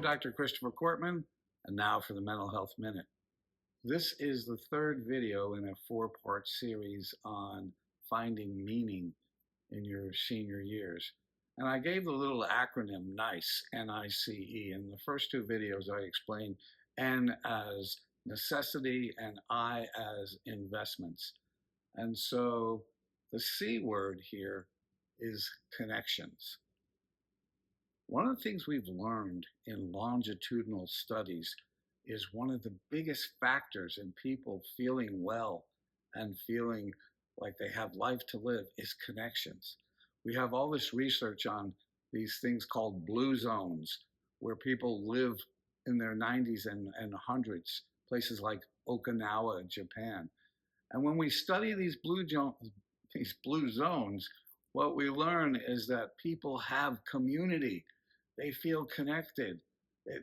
Dr. Christopher Cortman, and now for the Mental Health Minute. This is the third video in a four-part series on finding meaning in your senior years. And I gave the little acronym NICE, N-I-C-E. In the first two videos, I explained N as necessity and I as investments. And so the C word here is connections. One of the things we've learned in longitudinal studies is one of the biggest factors in people feeling well and feeling like they have life to live is connections. We have all this research on these things called blue zones, where people live in their 90s and 100s, places like Okinawa, Japan. And when we study these blue zones, what we learn is that people have community. They feel connected.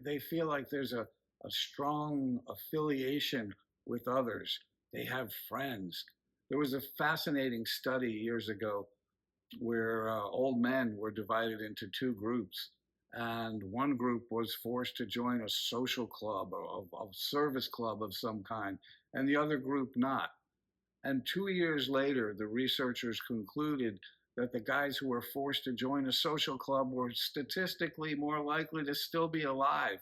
They feel like there's a strong affiliation with others. They have friends. There was a fascinating study years ago where old men were divided into two groups. And one group was forced to join a social club or a service club of some kind, and the other group not. And 2 years later, the researchers concluded that the guys who were forced to join a social club were statistically more likely to still be alive.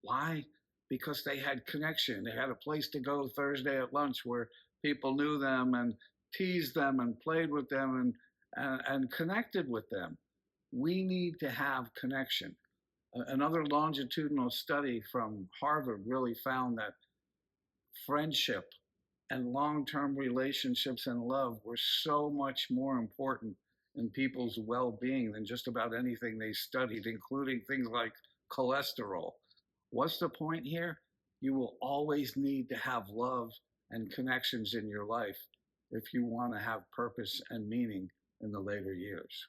Why? Because they had connection. They had a place to go Thursday at lunch where people knew them and teased them and played with them and connected with them. We need to have connection. Another longitudinal study from Harvard really found that friendship and long-term relationships and love were so much more important in people's well-being than just about anything they studied, including things like cholesterol. What's the point here? You will always need to have love and connections in your life if you want to have purpose and meaning in the later years.